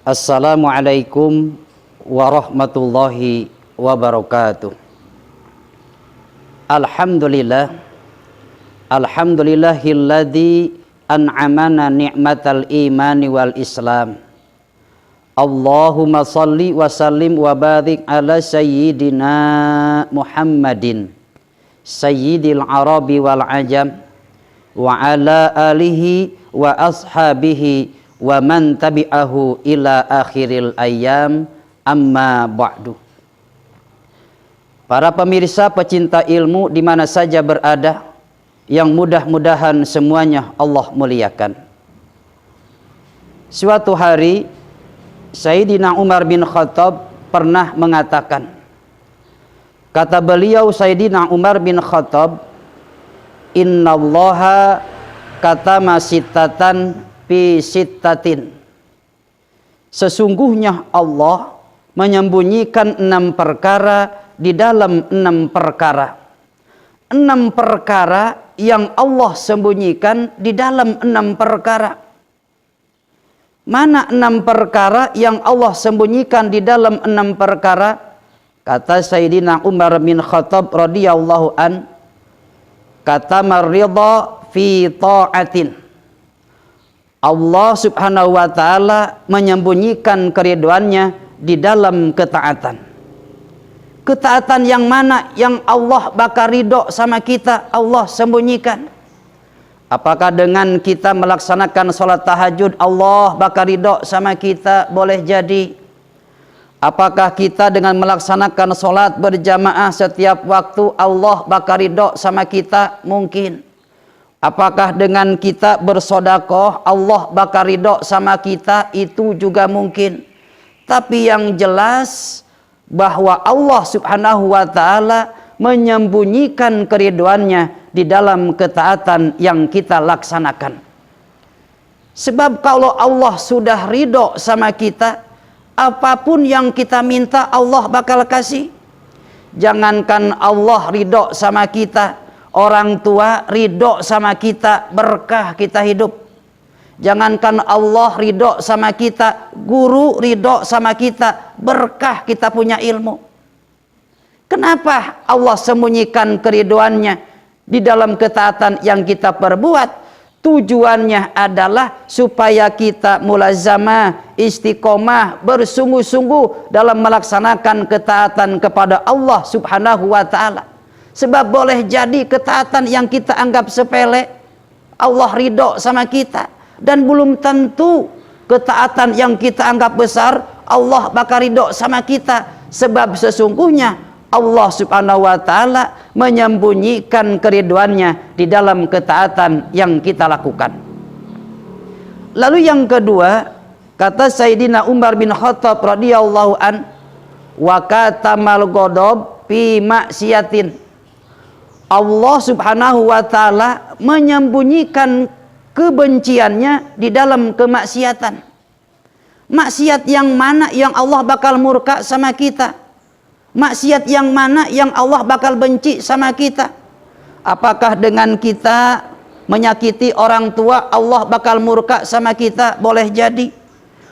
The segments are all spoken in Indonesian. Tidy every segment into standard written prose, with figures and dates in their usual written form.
Assalamualaikum warahmatullahi wabarakatuh. Alhamdulillah, alhamdulillahilladzi an'amana ni'matal imani wal islam. Allahumma salli wa sallim wa barik ala sayyidina Muhammadin sayyidil arabi wal ajam wa ala alihi wa ashabihi wa man tabi'ahu ila akhiril ayyam, amma ba'du. Para pemirsa pecinta ilmu di mana saja berada, yang mudah-mudahan semuanya Allah muliakan. Suatu hari Sayyidina Umar bin Khattab pernah mengatakan, kata beliau Sayyidina Umar bin Khattab, innallaha katama sittatan fi sittatin. Sesungguhnya Allah menyembunyikan 6 perkara di dalam 6 perkara. 6 perkara yang Allah sembunyikan di dalam 6 perkara. Mana 6 perkara yang Allah sembunyikan di dalam 6 perkara? Kata Sayyidina Umar bin Khattab radhiyallahu an, kata marridha fi ta'atin. Allah subhanahu wa ta'ala menyembunyikan keriduannya di dalam ketaatan. Ketaatan yang mana yang Allah bakal ridho sama kita, Allah sembunyikan. Apakah dengan kita melaksanakan sholat tahajud Allah bakal ridho sama kita? Boleh jadi. Apakah kita dengan melaksanakan sholat berjamaah setiap waktu Allah bakal ridho sama kita? Mungkin. Apakah dengan kita bersodakoh Allah bakal ridho sama kita? Itu juga mungkin. Tapi yang jelas bahwa Allah subhanahu wa ta'ala menyembunyikan keriduannya di dalam ketaatan yang kita laksanakan. Sebab kalau Allah sudah ridho sama kita, apapun yang kita minta Allah bakal kasih. Jangankan Allah ridho sama kita, orang tua ridho sama kita, berkah kita hidup. Jangankan Allah ridho sama kita, guru ridho sama kita, berkah kita punya ilmu. Kenapa Allah sembunyikan keriduannya di dalam ketaatan yang kita perbuat? Tujuannya adalah supaya kita mulazamah, istiqomah, bersungguh-sungguh dalam melaksanakan ketaatan kepada Allah subhanahu wa ta'ala. Sebab boleh jadi ketaatan yang kita anggap sepele, Allah ridho sama kita. Dan belum tentu ketaatan yang kita anggap besar, Allah bakal ridho sama kita. Sebab sesungguhnya Allah subhanahu wa ta'ala menyembunyikan keriduannya di dalam ketaatan yang kita lakukan. Lalu yang kedua, kata Sayyidina Umar bin Khattab radhiyallahu an, wa katamal ghadab fi maksiatin. Allah subhanahu wa ta'ala menyembunyikan kebenciannya di dalam kemaksiatan. Maksiat yang mana yang Allah bakal murka sama kita? Maksiat yang mana yang Allah bakal benci sama kita? Apakah dengan kita menyakiti orang tua Allah bakal murka sama kita? Boleh jadi.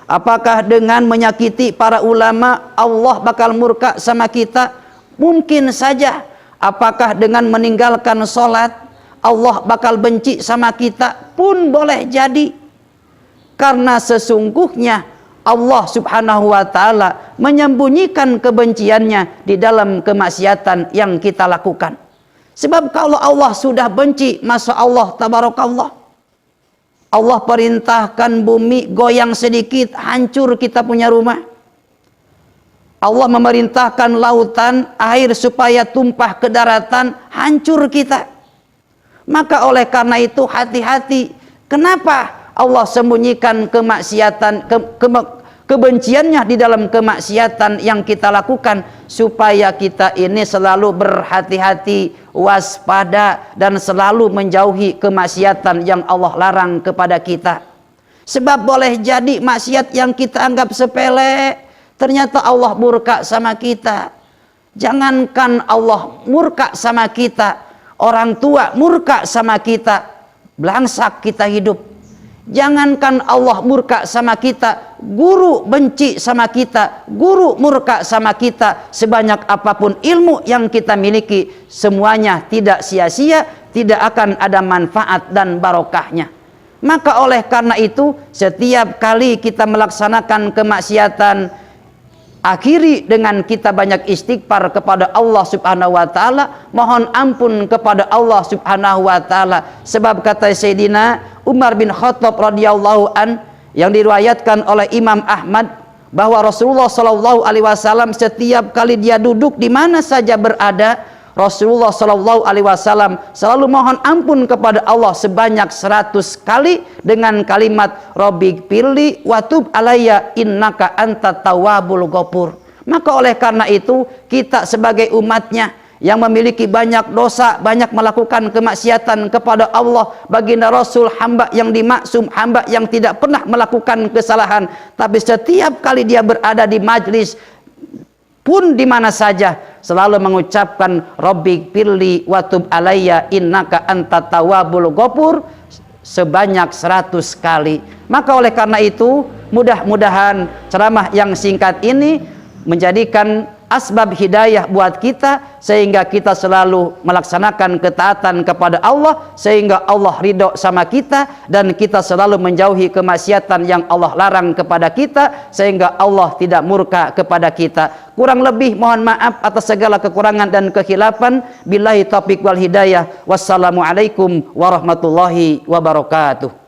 Apakah dengan menyakiti para ulama Allah bakal murka sama kita? Mungkin saja. Apakah dengan meninggalkan sholat Allah bakal benci sama kita? Pun boleh jadi. Karena sesungguhnya Allah subhanahu wa ta'ala menyembunyikan kebenciannya di dalam kemaksiatan yang kita lakukan. Sebab kalau Allah sudah benci, Masya Allah tabarakallah, Allah perintahkan bumi goyang sedikit, hancur kita punya rumah. Allah memerintahkan lautan, air supaya tumpah ke daratan, hancur kita. Maka oleh karena itu hati-hati. Kenapa Allah sembunyikan kemaksiatan, kebenciannya di dalam kemaksiatan yang kita lakukan? Supaya kita ini selalu berhati-hati, waspada, dan selalu menjauhi kemaksiatan yang Allah larang kepada kita. Sebab boleh jadi maksiat yang kita anggap sepele, ternyata Allah murka sama kita. Jangankan Allah murka sama kita, orang tua murka sama kita, belangsak kita hidup. Jangankan Allah murka sama kita, guru benci sama kita, guru murka sama kita, sebanyak apapun ilmu yang kita miliki, semuanya tidak sia-sia, tidak akan ada manfaat dan barokahnya. Maka oleh karena itu, setiap kali kita melaksanakan kemaksiatan, akhiri dengan kita banyak istighfar kepada Allah Subhanahu wa taala, mohon ampun kepada Allah Subhanahu wa taala. Sebab kata Sayyidina Umar bin Khattab radhiyallahu an, yang diriwayatkan oleh Imam Ahmad, bahwa Rasulullah sallallahu alaihi wasallam setiap kali dia duduk di mana saja berada, Rasulullah sallallahu alaihi wasallam selalu mohon ampun kepada Allah sebanyak 100 kali dengan kalimat Rabbighfirli wa tub alayya innaka antat tawwabul ghafur. Maka oleh karena itu, kita sebagai umatnya yang memiliki banyak dosa, banyak melakukan kemaksiatan kepada Allah, baginda Rasul hamba yang dimaksum, hamba yang tidak pernah melakukan kesalahan, tapi setiap kali dia berada di majlis pun di mana saja selalu mengucapkan Rabbighfirli wa tub alayya innaka antat tawwabul ghafur sebanyak 100 kali. Maka oleh karena itu, mudah-mudahan ceramah yang singkat ini menjadikan asbab hidayah buat kita, sehingga kita selalu melaksanakan ketaatan kepada Allah, sehingga Allah ridho sama kita, dan kita selalu menjauhi kemaksiatan yang Allah larang kepada kita, sehingga Allah tidak murka kepada kita. Kurang lebih mohon maaf atas segala kekurangan dan kekhilafan. Billahi taufiq wal hidayah. Wassalamualaikum warahmatullahi wabarakatuh.